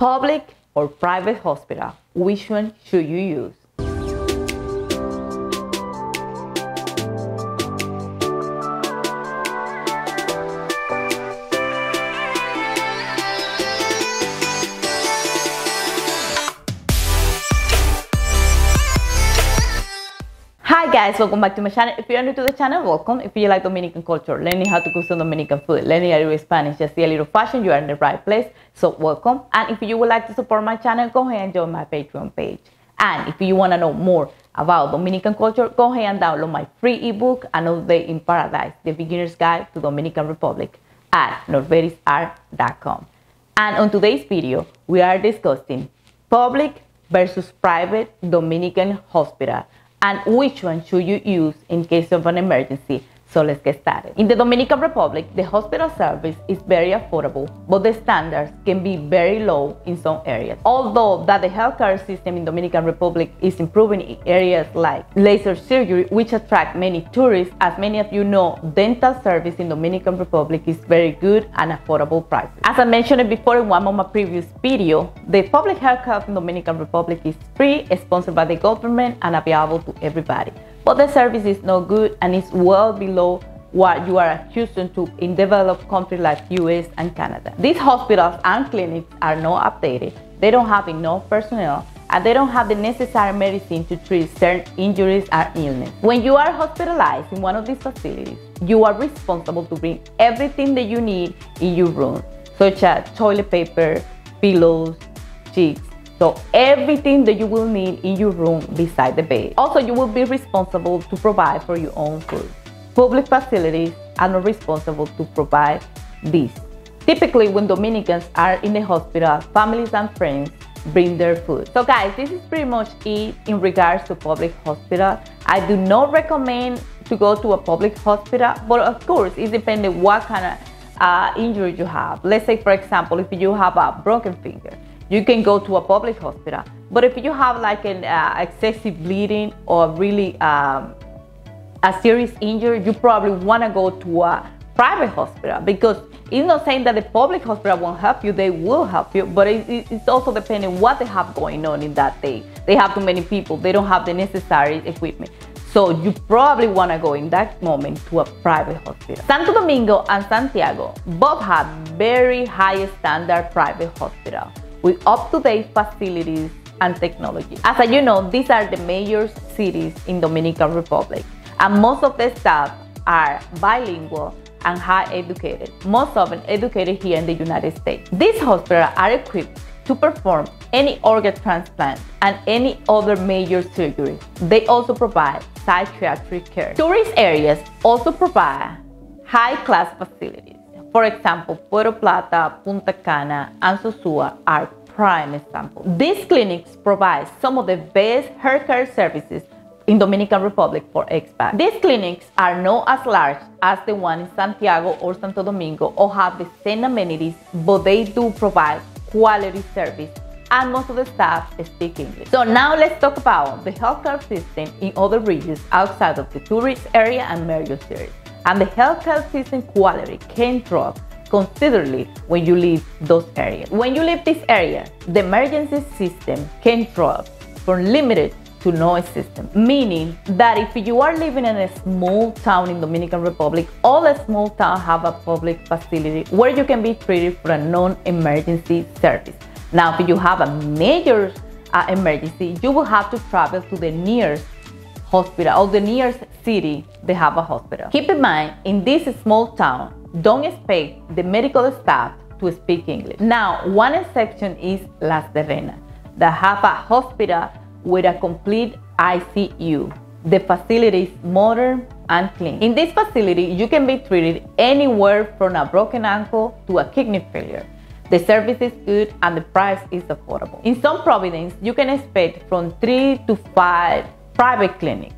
Public or private hospital, which one should you use? Hi guys, welcome back to my channel. If you're new to the channel, welcome. If you like Dominican culture, learning how to cook some Dominican food, learning a little Spanish, just see a little fashion, you are in the right place. So welcome. And if you would like to support my channel, go ahead and join my Patreon page. And if you want to know more about Dominican culture, go ahead and download my free ebook, Another Day in Paradise, the beginner's guide to Dominican Republic at norberisart.com. And on today's video, we are discussing public versus private Dominican hospital, and which one should you use in case of an emergency. So let's get started. In the Dominican Republic, the hospital service is very affordable, but the standards can be very low in some areas. Although that the healthcare system in Dominican Republic is improving in areas like laser surgery, which attract many tourists. As many of you know, dental service in Dominican Republic is very good and affordable prices. As I mentioned before in one of my previous videos, the public healthcare in Dominican Republic is free, sponsored by the government, and available to everybody. But the service is not good and is well below what you are accustomed to in developed countries like US and Canada. These hospitals and clinics are not updated, they don't have enough personnel, and they don't have the necessary medicine to treat certain injuries or illness. When you are hospitalized in one of these facilities, you are responsible to bring everything that you need in your room, such as toilet paper, pillows, sheets. So everything that you will need in your room beside the bed. Also, you will be responsible to provide for your own food. Public facilities are not responsible to provide this. Typically, when Dominicans are in the hospital, families and friends bring their food. So guys, this is pretty much it in regards to public hospital. I do not recommend to go to a public hospital, but of course, it depends on what kind of injury you have. Let's say, for example, if you have a broken finger, you can go to a public hospital. But if you have like an excessive bleeding or really a serious injury, you probably want to go to a private hospital, because it's not saying that the public hospital won't help you, they will help you, but it's also depending what they have going on in that day. They have too many people, they don't have the necessary equipment. So you probably want to go in that moment to a private hospital. Santo Domingo and Santiago both have very high standard private hospitals with up-to-date facilities and technology. As you know, these are the major cities in Dominican Republic, and most of the staff are bilingual and high educated, most of them educated here in the United States. These hospitals are equipped to perform any organ transplant and any other major surgery. They also provide psychiatric care. Tourist areas also provide high-class facilities. For example, Puerto, Plata, Punta, Cana, and Sosua are prime examples. These clinics provide some of the best healthcare services in Dominican Republic for expats. These clinics are not as large as the one in Santiago or Santo Domingo or have the same amenities, but they do provide quality service, and most of the staff speak English. So now let's talk about the healthcare system in other regions outside of the tourist area and major cities. And the healthcare system quality can drop considerably when you leave those areas. When you leave this area, the emergency system can drop from limited to no system, meaning that if you are living in a small town in Dominican Republic, all the small towns have a public facility where you can be treated for a non-emergency service. Now, if you have a major emergency, you will have to travel to the nearest hospital or the nearest city they have a hospital. Keep in mind, in this small town, don't expect the medical staff to speak English. Now, one exception is Las Terrenas, that have a hospital with a complete ICU. The facility is modern and clean. In this facility, you can be treated anywhere from a broken ankle to a kidney failure. The service is good and the price is affordable. In some provinces, you can expect from 3 to 5 private clinics.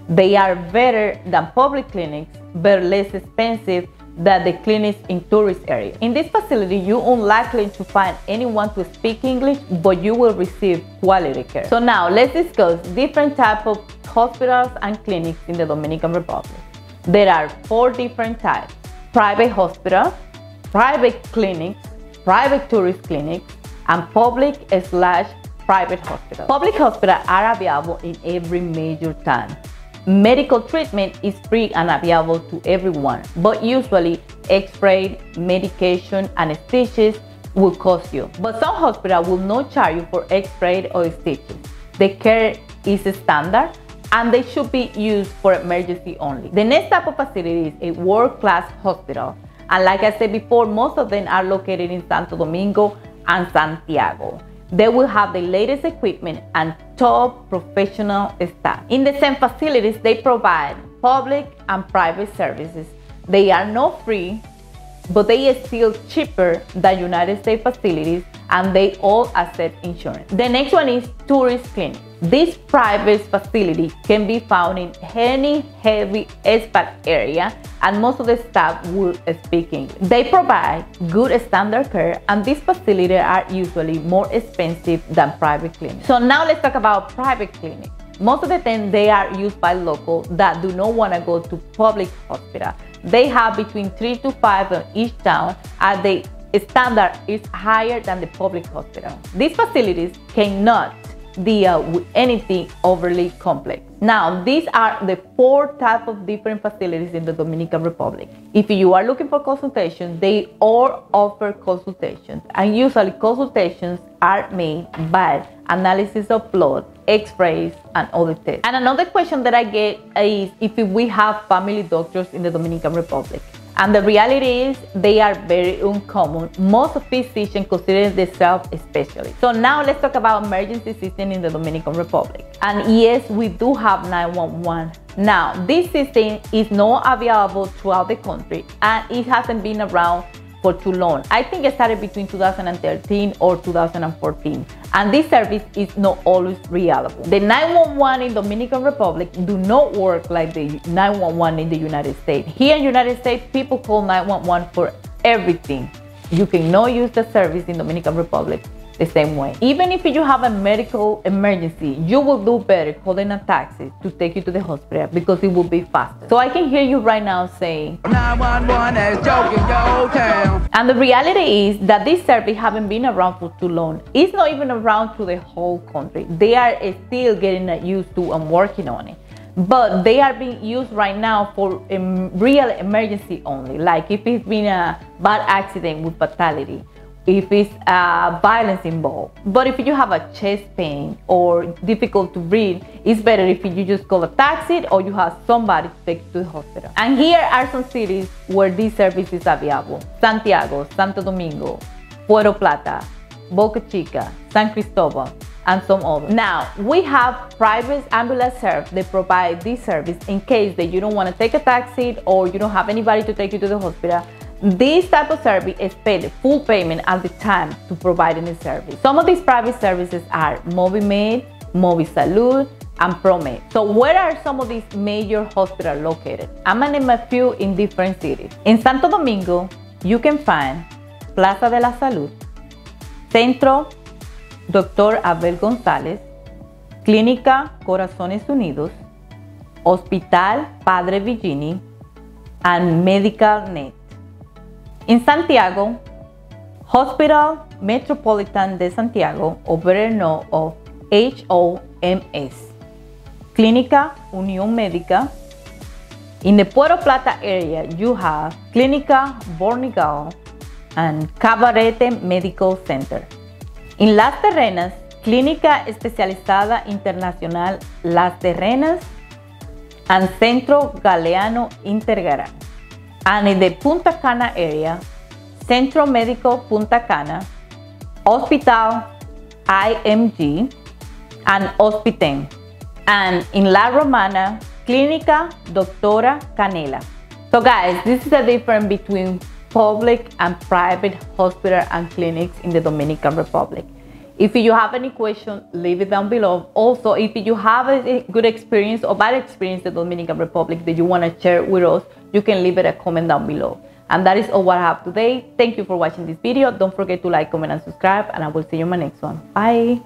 They are better than public clinics, but less expensive than the clinics in tourist areas. In this facility, you're unlikely to find anyone to speak English, but you will receive quality care. So now let's discuss different types of hospitals and clinics in the Dominican Republic. There are 4 different types: private hospitals, private clinics, private tourist clinics, and public/private hospitals. Public hospitals are available in every major town. Medical treatment is free and available to everyone, but usually X-ray, medication, and stitches will cost you. But some hospitals will not charge you for X-ray or stitches. The care is standard and they should be used for emergency only. The next type of facility is a world-class hospital. And like I said before, most of them are located in Santo Domingo and Santiago. They will have the latest equipment and top professional staff. In the same facilities, they provide public and private services. They are not free, but they are still cheaper than United States facilities, and they all accept insurance. The next one is tourist clinic. This private facility can be found in any heavy expat area, and most of the staff will speak English. They provide good standard care, and these facilities are usually more expensive than private clinics. So now let's talk about private clinics. Most of the time they are used by locals that do not want to go to public hospital. They have between 3 to 5 in each town, and the standard is higher than the public hospital. These facilities cannot deal with anything overly complex. Now, these are the 4 types of different facilities in the Dominican Republic. If you are looking for consultation, they all offer consultations, and usually consultations are made by analysis of blood, X-rays, and other tests. And another question that I get is if we have family doctors in the Dominican Republic. And the reality is they are very uncommon. Most physicians consider themselves specialists. So now let's talk about emergency system in the Dominican Republic. And yes, we do have 911. Now, this system is not available throughout the country, and it hasn't been around for too long. I think it started between 2013 or 2014, and this service is not always reliable. The 911 in Dominican Republic do not work like the 911 in the United States. Here in the United States, people call 911 for everything. You cannot use the service in Dominican Republic the same way. Even if you have a medical emergency, you will do better calling a taxi to take you to the hospital because it will be faster. So I can hear you right now saying 911 is joking your town. And the reality is that this service haven't been around for too long. It's not even around to the whole country. They are still getting used to and working on it. But they are being used right now for a real emergency only, like if it's been a bad accident with fatality, if it's violence involved. But if you have a chest pain or difficult to breathe, it's better if you just call a taxi or you have somebody to take you to the hospital. And here are some cities where this service is available: Santiago, Santo Domingo, Puerto, Plata, Boca Chica, San Cristobal, and some others. Now, we have private ambulance service. They provide this service in case that you don't want to take a taxi or you don't have anybody to take you to the hospital. This type of service is paid full payment at the time to provide the service. Some of these private services are MobiMed, MobiSalud, and ProMed. So where are some of these major hospitals located? I'm gonna name a few in different cities. In Santo Domingo, you can find Plaza de la Salud, Centro Dr. Abel González, Clínica Corazones Unidos, Hospital Padre Vigini, and Medical Net. In Santiago, Hospital Metropolitan de Santiago, or better known as HOMS, Clínica Unión Médica. In the Puerto Plata area, you have Clínica Bornigal and Cabarete Medical Center. In Las Terrenas, Clínica Especializada Internacional Las Terrenas and Centro Galeano Integrado. And in the Punta Cana area, Centro Médico Punta Cana, Hospital IMG, and Hospiten. And in La Romana, Clínica Doctora Canela. So guys, this is the difference between public and private hospital and clinics in the Dominican Republic. If you have any questions, leave it down below. Also, if you have a good experience or bad experience in the Dominican Republic that you want to share with us, you can leave it a comment down below. And that is all what I have today. Thank you for watching this video. Don't forget to like, comment, and subscribe, and I will see you in my next one. Bye.